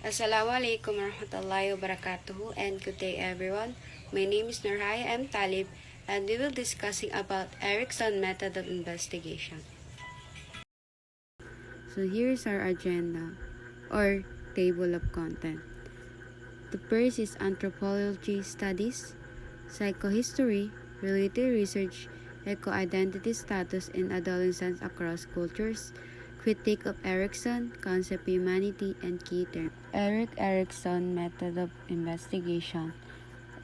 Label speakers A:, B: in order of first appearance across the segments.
A: Assalamualaikum warahmatullahi wabarakatuh and good day everyone. My name is Nurhaya M. Talib and we will discussing about Erikson method of investigation. So here's our agenda or table of content. The first is anthropology studies, psychohistory, related research, eco-identity status in adolescents across cultures, critique of Erikson, concept humanity, and key terms. Erikson method of investigation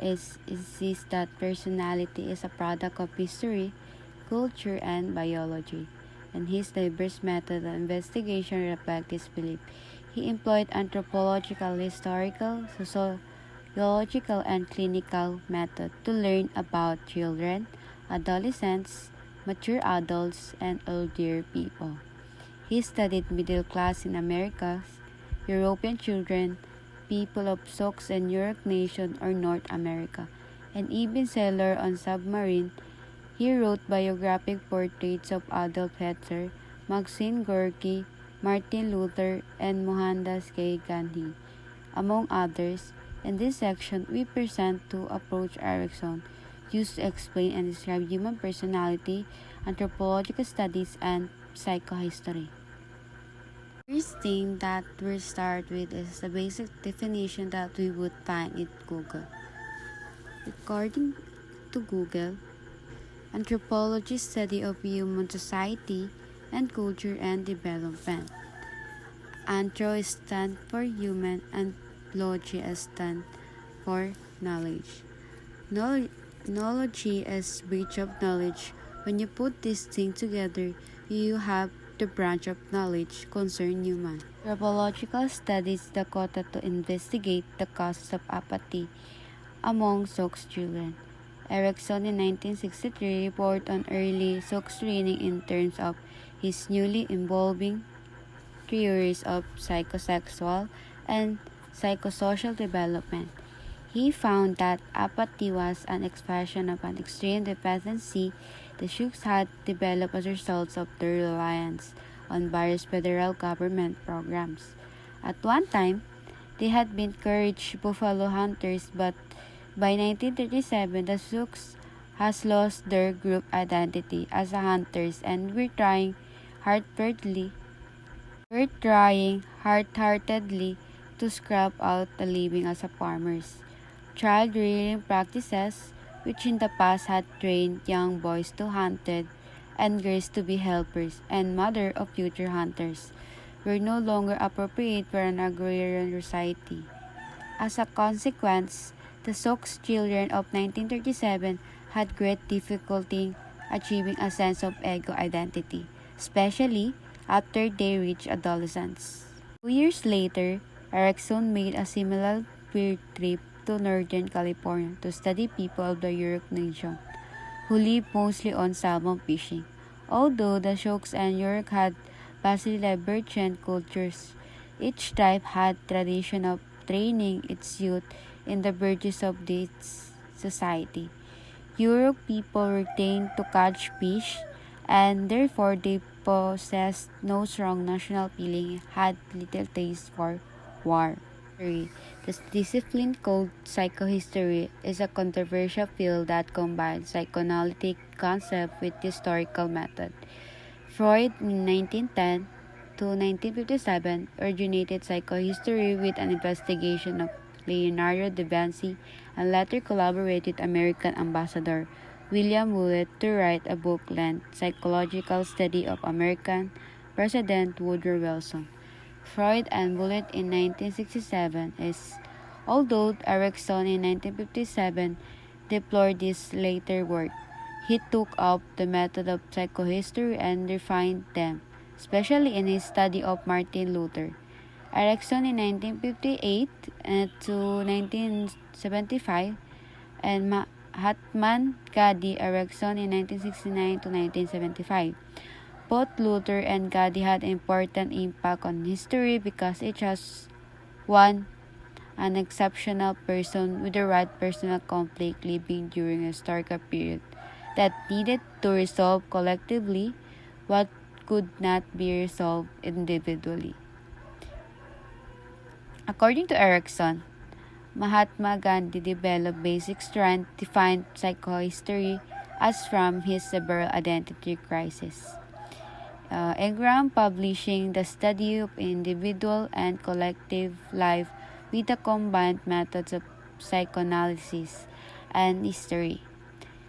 A: insists that personality is a product of history, culture, and biology, and his diverse method of investigation reflects this belief. He employed anthropological, historical, sociological, and clinical methods to learn about children, adolescents, mature adults, and older people. He studied middle class in America, European children, people of Sox and Europe nation or North America, and even sailor on submarine. He wrote biographic portraits of Adolf Hitler, Maxim Gorky, Martin Luther, and Mohandas K. Gandhi, among others. In this section, we present two approach Erikson used to explain and describe human personality, anthropological studies, and psychohistory. First thing that we start with is the basic definition that we would find in Google. According to Google, anthropology is study of human society and culture and development. Anthro stands for human and logy stands for knowledge. Knowledge is breach of knowledge. When you put these things together, you have the branch of knowledge concern human. Anthropological studies the quota to investigate the causes of apathy among Sox children. Erikson in 1963 reported on early Sox training in terms of his newly evolving theories of psychosexual and psychosocial development. He found that apathy was an expression of an extreme dependency the Sioux had developed as a result of their reliance on various federal government programs. At one time, they had been courage buffalo hunters, but by 1937, the Sioux has lost their group identity as hunters and were trying hard-heartedly to scrap out a living as farmers. Child rearing practices, which in the past had trained young boys to hunted and girls to be helpers and mother of future hunters, were no longer appropriate for an agrarian society. As a consequence, the Sox children of 1937 had great difficulty achieving a sense of ego identity, especially after they reached adolescence. 2 years later, Erikson made a similar field trip to Northern California to study people of the Yurok nation, who live mostly on salmon fishing. Although the Sioux and Yurok had vastly divergent cultures, each tribe had tradition of training its youth in the virtues of this society. Yurok people were trained to catch fish, and therefore they possessed no strong national feeling, had little taste for war. This discipline called psychohistory is a controversial field that combines psychoanalytic concept with historical method. Freud in 1910 to 1957 originated psychohistory with an investigation of Leonardo da Vinci and later collaborated with American ambassador William Willett to write a book-length psychological study of American President Woodrow Wilson. Freud and Willett in 1967 although Erikson in 1957 deplored this later work. He took up the method of psychohistory and refined them, especially in his study of Martin Luther. Erikson in 1958 to 1975 and Mahatma Gandhi Erikson in 1969 to 1975. Both Luther and Gandhi had important impact on history because each has one an exceptional person with the right personal conflict living during a historical period that needed to resolve collectively what could not be resolved individually. According to Erikson, Mahatma Gandhi developed basic strength defined psychohistory as from his several identity crises. Engram publishing the study of individual and collective life with the combined methods of psychoanalysis and history.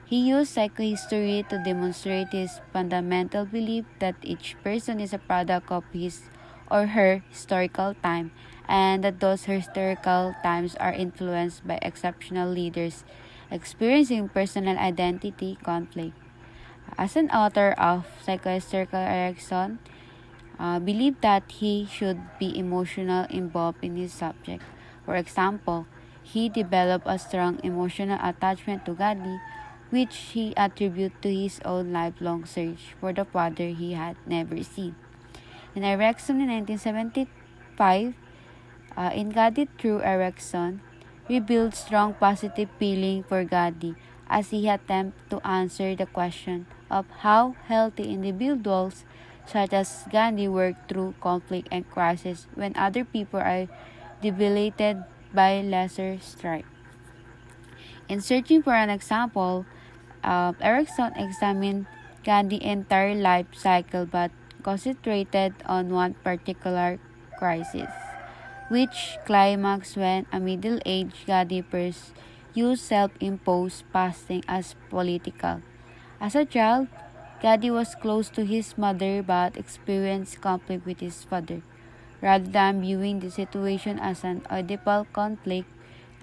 A: He used psychohistory to demonstrate his fundamental belief that each person is a product of his or her historical time and that those historical times are influenced by exceptional leaders experiencing personal identity conflict. As an author of psychohistorical Erikson, believed that he should be emotional involved in his subject. For example, he developed a strong emotional attachment to Gandhi, which he attributed to his own lifelong search for the father he had never seen. In Erikson in 1975, in Gandhi through Erikson, revealed strong positive feeling for Gandhi as he attempted to answer the question of how healthy individuals such as Gandhi work through conflict and crisis when other people are debilitated by lesser strife. In searching for an example, Erikson examined Gandhi's entire life cycle but concentrated on one particular crisis, which climaxed when a middle-aged Gandhi pursued self-imposed fasting as political. As a child, Gandhi was close to his mother but experienced conflict with his father. Rather than viewing the situation as an audible conflict,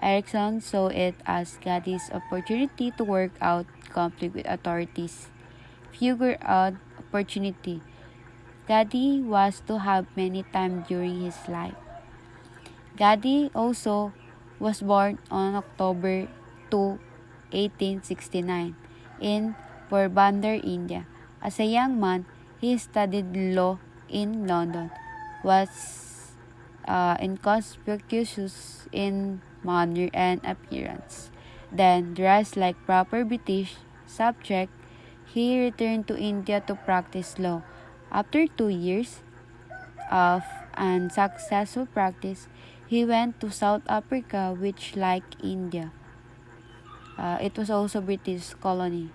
A: Erikson saw it as Gandhi's opportunity to work out conflict with authorities. Figure out opportunity. Gandhi was to have many times during his life. Gandhi also was born on October 2, 1869, in Porbandar, India. As a young man, he studied law in London, was inconspicuous in manner and appearance. Then, dressed like proper British subject, he returned to India to practice law. After 2 years of unsuccessful practice, he went to South Africa, which, like India, it was also British colony.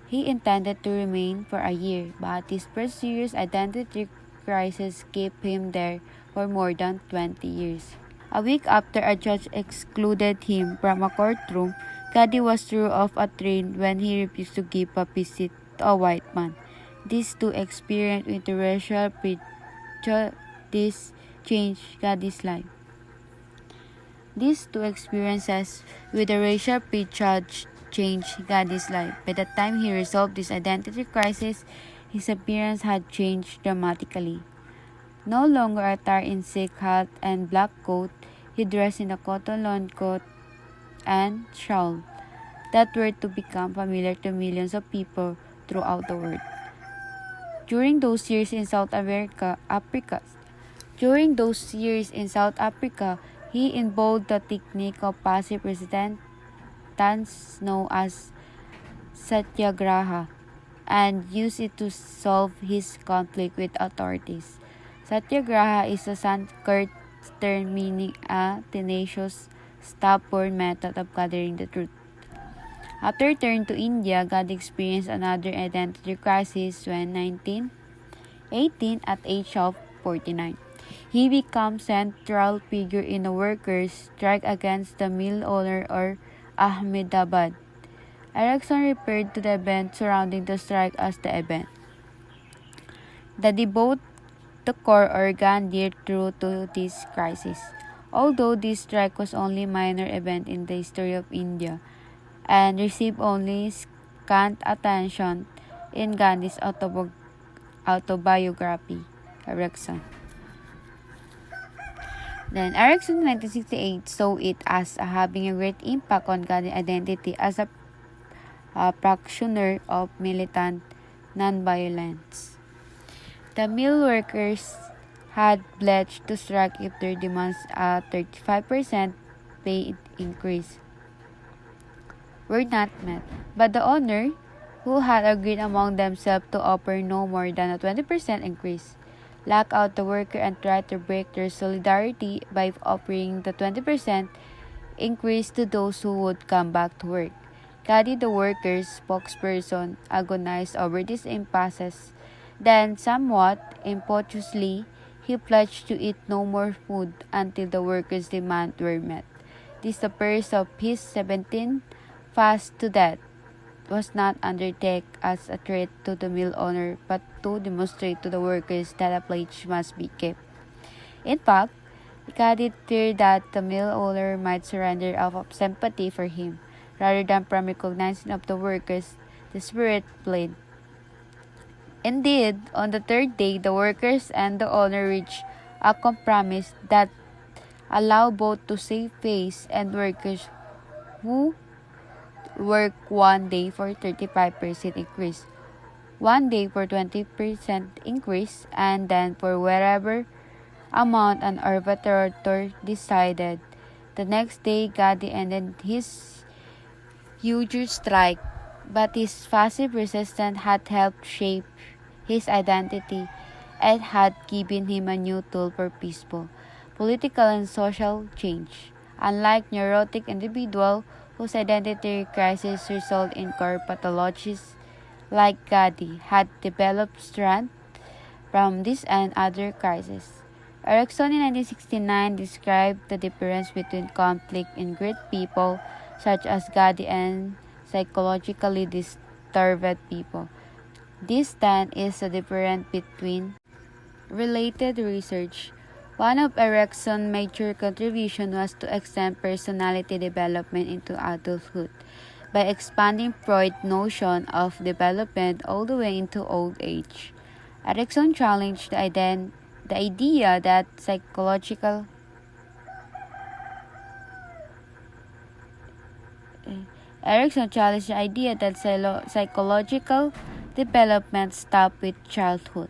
A: He intended to remain for a year, but his first serious identity crisis kept him there for more than 20 years. A week after a judge excluded him from a courtroom, Gandhi was thrown off a train when he refused to give a visit to a white man. These two experiences interracial prejudice changed Gandhi's life. These two experiences with the racial prejudice changed Gandhi's life. By the time he resolved this identity crisis, his appearance had changed dramatically. No longer attired in Sikh hat and black coat, he dressed in a cotton lawn coat and shawl that were to become familiar to millions of people throughout the world. During those years in South Africa, he involved the technique of passive resistance known as satyagraha and used it to solve his conflict with authorities. Satyagraha is a Sanskrit term meaning a tenacious, stubborn method of gathering the truth. After returning to India, Gandhi experienced another identity crisis when 1918 at age of 49. He became central figure in a workers' strike against the mill owner of Ahmedabad. Erikson referred to the event surrounding the strike as the event that devoted the core or Gandhi through to this crisis. Although this strike was only a minor event in the history of India and received only scant attention in Gandhi's autobiography, Erikson. Then Erikson in 1968 saw it as having a great impact on Gandhi's identity as a practitioner of militant nonviolence. The mill workers had pledged to strike if their demands a 35% pay increase were not met, but the owner, who had agreed among themselves to offer no more than a 20% increase, lock out the worker and try to break their solidarity by offering the 20% increase to those who would come back to work. Gadi, the workers' spokesperson, agonized over these impasses. Then, somewhat impetuously, he pledged to eat no more food until the workers' demands were met. This the purpose of his 17 fast to death was not undertaken as a threat to the mill owner but to demonstrate to the workers that a pledge must be kept. In fact, Ikadit feared that the mill owner might surrender out of sympathy for him, rather than from recognizing of the workers' desperate plight. Indeed, on the third day, the workers and the owner reached a compromise that allowed both to save face and workers who work one day for 35% increase, one day for 20% increase, and then for wherever amount an arbitrator decided. The next day, Gadi ended his huge strike, but his passive resistance had helped shape his identity and had given him a new tool for peaceful, political, and social change. Unlike neurotic individuals whose identity crisis result in core pathologies, like Gadi had developed strength from this and other crises. Erikson in 1969 described the difference between conflict in great people such as Gadi and psychologically disturbed people. This then is the difference between related research. One of Erikson's major contributions was to extend personality development into adulthood by expanding Freud's notion of development all the way into old age. Erikson challenged the idea that psychological development stopped with childhood.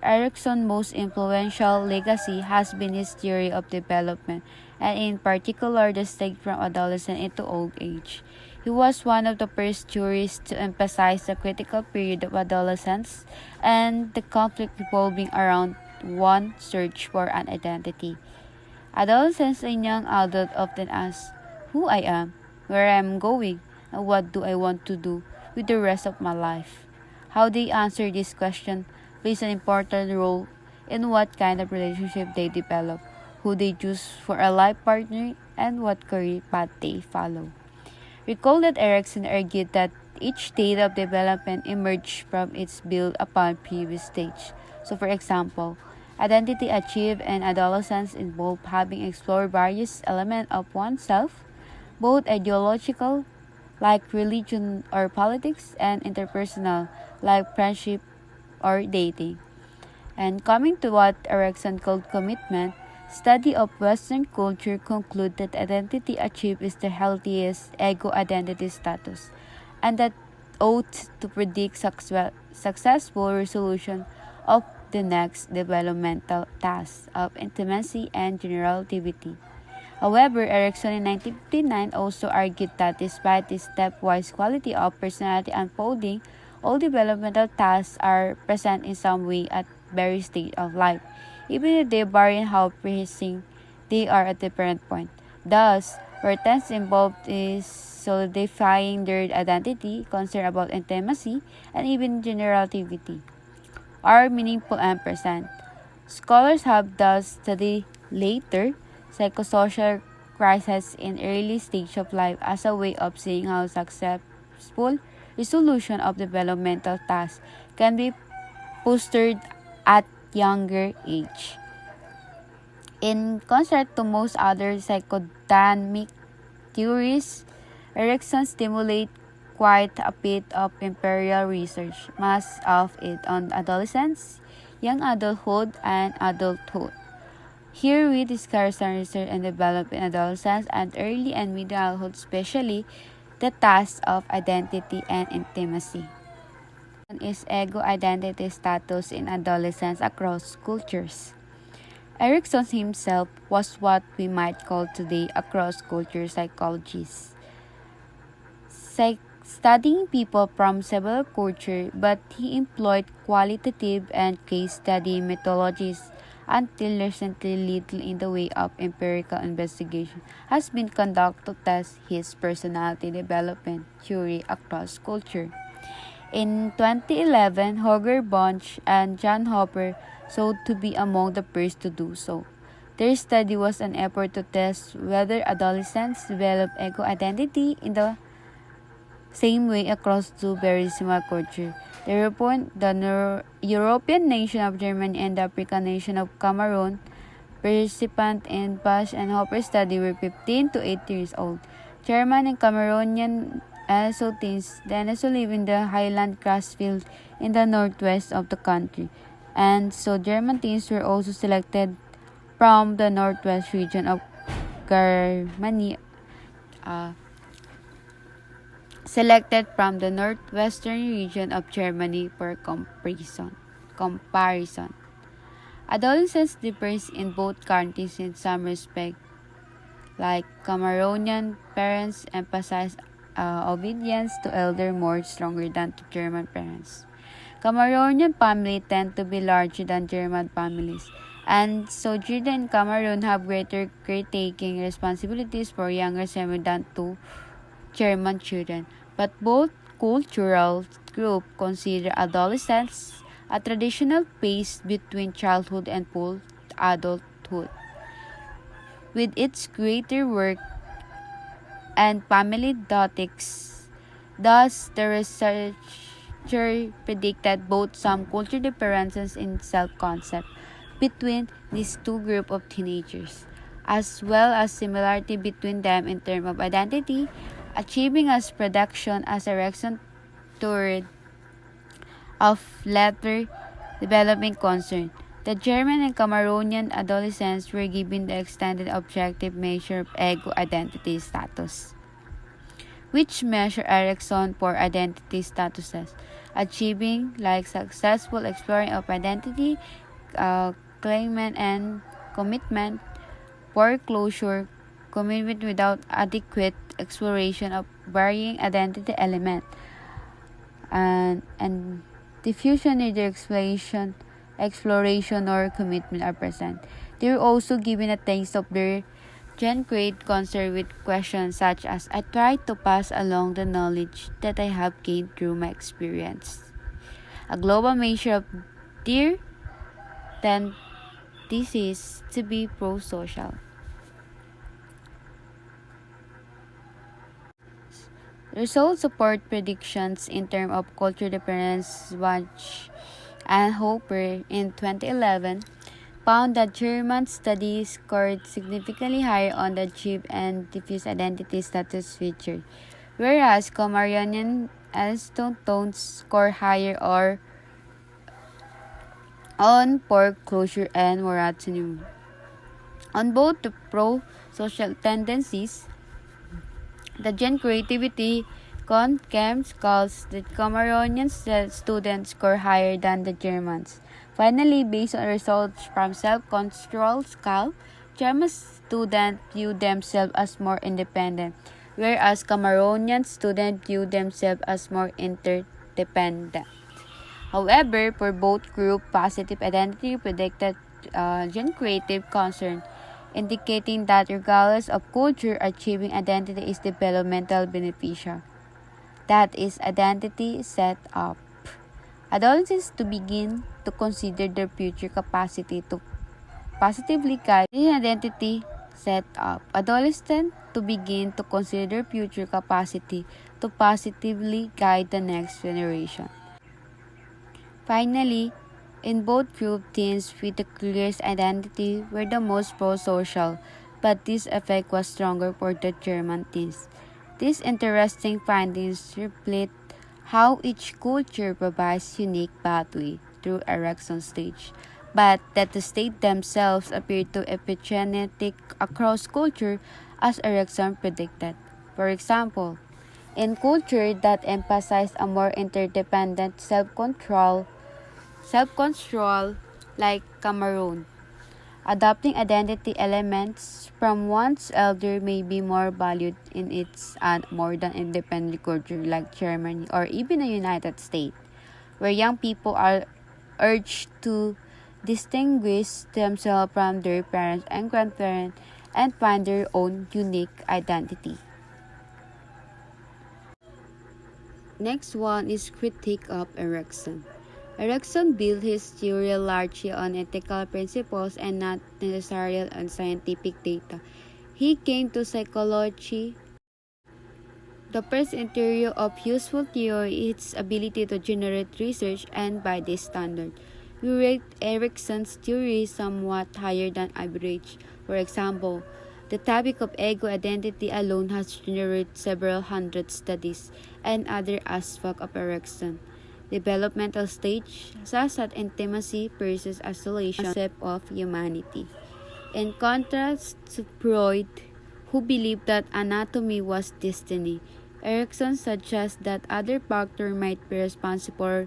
A: Erikson's most influential legacy has been his theory of development, and in particular the stage from adolescence into old age. He was one of the first theorists to emphasize the critical period of adolescence and the conflict revolving around one search for an identity. Adolescents and young adults often ask who I am, where I am going, and what do I want to do with the rest of my life. How they answer this question plays an important role in what kind of relationship they develop, who they choose for a life partner, and what career path they follow. Recall that Erikson argued that each state of development emerged from its build upon previous stage. So for example, identity achieved in adolescence involved having explored various elements of oneself, both ideological, like religion or politics, and interpersonal, like friendship or dating. And coming to what Erikson called commitment, study of Western culture conclude that identity achieved is the healthiest ego identity status, and that ought to predict successful resolution of the next developmental task of intimacy and generativity. However, Erikson in 1959 also argued that despite this stepwise quality of personality unfolding, all developmental tasks are present in some way at various stage of life, even if they vary in how pressing they are at different point. Thus, where tense involved is solidifying their identity, concern about intimacy, and even generativity are meaningful and present. Scholars have thus studied later psychosocial crises in early stage of life as a way of seeing how successful resolution of developmental tasks can be fostered at younger age. In contrast to most other psychodynamic theories, Erikson stimulates quite a bit of empirical research, much of it on adolescence, young adulthood, and adulthood. Here we discuss some research and develop in adolescence and early and middle adulthood, especially the tasks of identity and intimacy. Is ego identity status in adolescence across cultures. Erikson himself was what we might call today a cross-culture psychologist. studying people from several cultures, but he employed qualitative and case study methodologies until recently little in the way of empirical investigation has been conducted to test his personality development theory across culture. In 2011, Holger Bunch and John Hopper sought to be among the first to do so. Their study was an effort to test whether adolescents develop ego identity in the same way across two very similar cultures. European nation of Germany and the African nation of Cameroon, participants in Bush and Hopper study were 15 to 18 years old. German and Cameroonian also teens then also live in the highland grassfield in the northwest of the country. And so German teens were also from the northwest region of Germany, selected from the northwestern region of Germany for comparison. Adolescence differs in both countries in some respect, like Cameroonian parents emphasize obedience to elder more stronger than to German parents. Cameroonian families tend to be larger than German families, and so children in Cameroon have greater caretaking responsibilities for younger siblings than to German children. But both cultural groups consider adolescence a traditional phase between childhood and full adulthood. With its greater work and family dynamics, thus the researcher predicted both some cultural differences in self-concept between these two groups of teenagers, as well as similarity between them in terms of identity, achieving as production as Erikson toured of later developing concern. The German and Cameroonian adolescents were given the extended objective measure of ego identity status, which measure Erikson for identity statuses, achieving like successful exploring of identity, claimant and commitment, foreclosure, commitment without adequate exploration of varying identity element, and diffusion neither exploration or commitment are present. They were also given a taste of their great concern with questions such as I try to pass along the knowledge that I have gained through my experience. A global measure of their tendencies to be pro-social. Results support predictions in terms of culture difference. Watch and Hopper in 2011 found that German studies scored significantly higher on the achieve and diffuse identity status feature, whereas Cameroonian tones score higher or on foreclosure and moratorium. On both the pro-social tendencies, the Gen Creativity Camps calls that Cameroonian students score higher than the Germans. Finally, based on results from self-control scale, German students view themselves as more independent, whereas Cameroonian students view themselves as more interdependent. However, for both groups, positive identity predicted Gen Creative concern, indicating that regardless of culture, achieving identity is developmental beneficial. That is identity set up. Adolescents to begin to consider their future capacity to positively guide the identity set up. Adolescents to begin to consider their future capacity to positively guide the next generation. Finally, in both groups, teens with the clearest identity were the most pro-social, but this effect was stronger for the German teens. These interesting findings reflect how each culture provides unique pathway through Erikson stage, but that the state themselves appear to epigenetic across culture as Erikson predicted. For example, in culture that emphasize a more interdependent self-control like Cameroon, Adopting identity elements from one's elder may be more valued in its more than independent culture like Germany or even the United States, where young people are urged to distinguish themselves from their parents and grandparents and find their own unique identity. Next one is critique of Erikson. Erikson built his theory largely on ethical principles and not necessarily on scientific data. He came to psychology the first interior of useful theory is its ability to generate research, and by this standard, we rate Erikson's theory somewhat higher than average. For example, the topic of ego identity alone has generated several hundred studies, and other aspects of Erikson developmental stage, such as intimacy versus isolation, concept of humanity. In contrast to Freud, who believed that anatomy was destiny, Erikson suggests that other factors might be responsible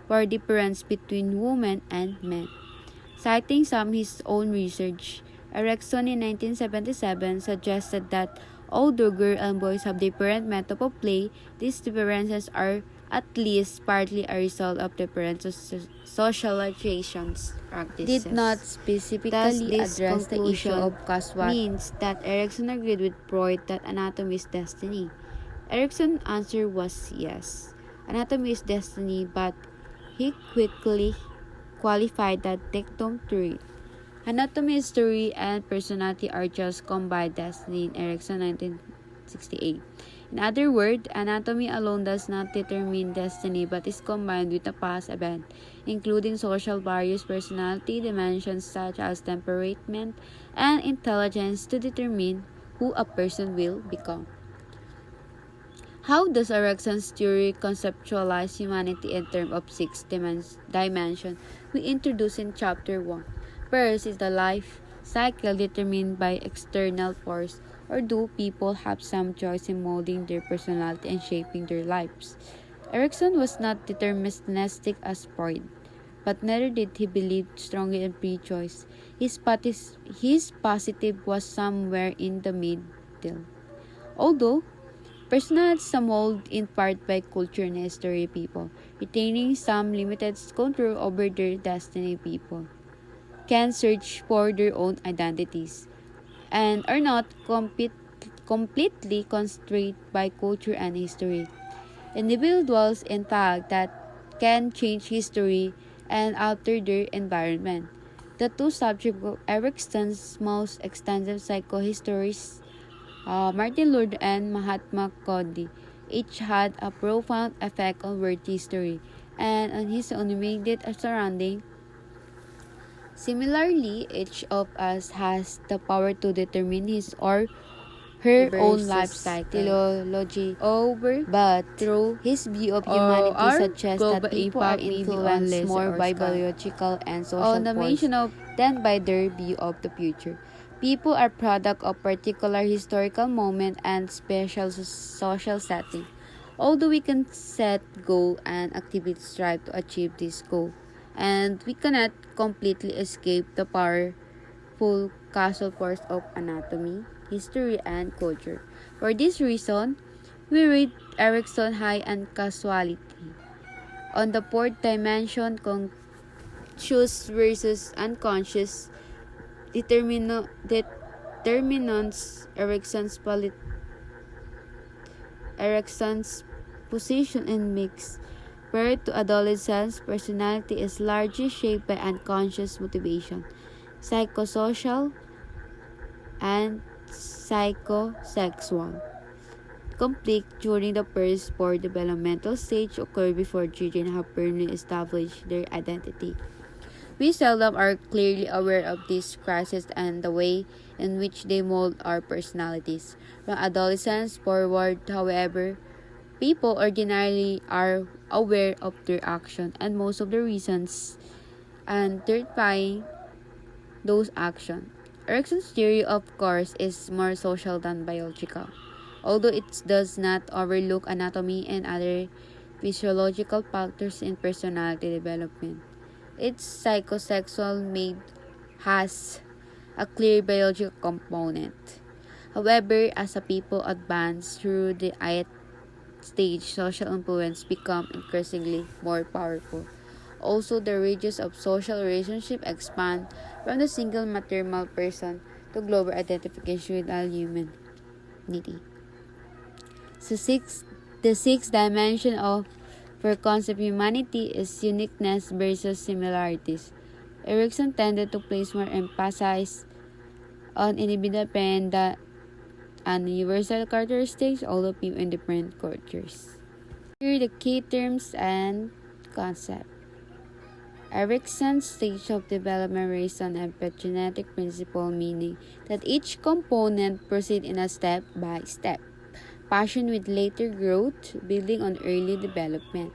A: for difference between women and men. Citing some of his own research, Erikson in 1977 suggested that although girls and boys have different methods of play, these differences are at least partly a result of different socializations practices. Did not specifically address the issue of causality means that Erikson agreed with Freud that anatomy is destiny. Erikson's answer was yes, anatomy is destiny, but he quickly qualified that dictum to read. Anatomy, history, and personality are just combined destiny in Erikson 1968. In other words, anatomy alone does not determine destiny but is combined with a past event, including social values, personality dimensions such as temperament and intelligence to determine who a person will become. How does Erikson's theory conceptualize humanity in terms of six dimensions we introduced in Chapter 1? First is the life cycle determined by external force, or do people have some choice in molding their personality and shaping their lives? Erikson was not deterministic as Freud, but neither did he believe strongly in free choice. His positive was somewhere in the middle. Although personalities are molded in part by culture and history people, retaining some limited control over their destiny people can search for their own identities and are not completely constrained by culture and history. Individuals, in fact, that can change history and alter their environment. The two subjects of Erikson's most extensive psychohistories, Martin Luther and Mahatma Gandhi, each had a profound effect on world history and on his own immediate surrounding. Similarly, each of us has the power to determine his or her own life cycle, but through his view of humanity suggests that people are influenced more by biological and social forces than by their view of the future. People are product of particular historical moment and special social setting. Although we can set goal and activities strive to achieve this goal, and we cannot completely escape the powerful causal force of anatomy, history, and culture. For this reason, we rate Erikson high on causality. On the fourth dimension, conscious versus unconscious determinants, Erikson's position in mix. Prior to adolescence, personality is largely shaped by unconscious motivation, psychosocial, and psychosexual. Conflict during the first four developmental stage occur before children have firmly established their identity. We seldom are clearly aware of these crises and the way in which they mold our personalities. From adolescence forward, however, people ordinarily are aware of their action and most of the reasons and terrifying those actions. Erikson's theory, of course, is more social than biological, although it does not overlook anatomy and other physiological factors in personality development. Its psychosexual made has a clear biological component. However, as a people advance through the ith stage, social influence become increasingly more powerful. Also, the ranges of social relationship expand from the single maternal person to global identification with all humanity. So the sixth dimension of for concept humanity is uniqueness versus similarities. Erikson tended to place more emphasis on individual and universal characteristics, all of you in different cultures. Here are the key terms and concepts. Erikson's stage of development raised on epigenetic principle, meaning that each component proceeds in a step-by-step fashion with later growth, building on early development.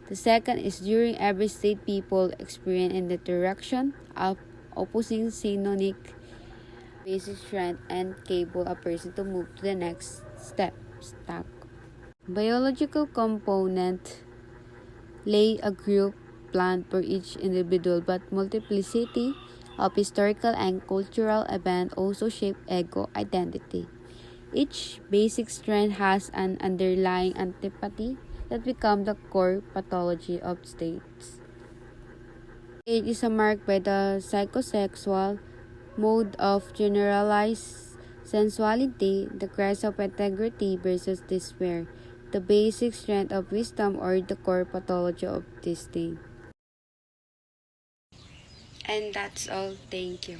A: The second is during every state people experience in the direction of opposing synonymic basic strength and cable a person to move to the next step. Biological component lay a group plan for each individual, but multiplicity of historical and cultural events also shape ego identity. Each basic strand has an underlying antipathy that becomes the core pathology of states. It is marked by the psychosexual mode of generalized sensuality, the crisis of integrity versus despair, the basic strength of wisdom or the core pathology of disdain. And that's all. Thank you.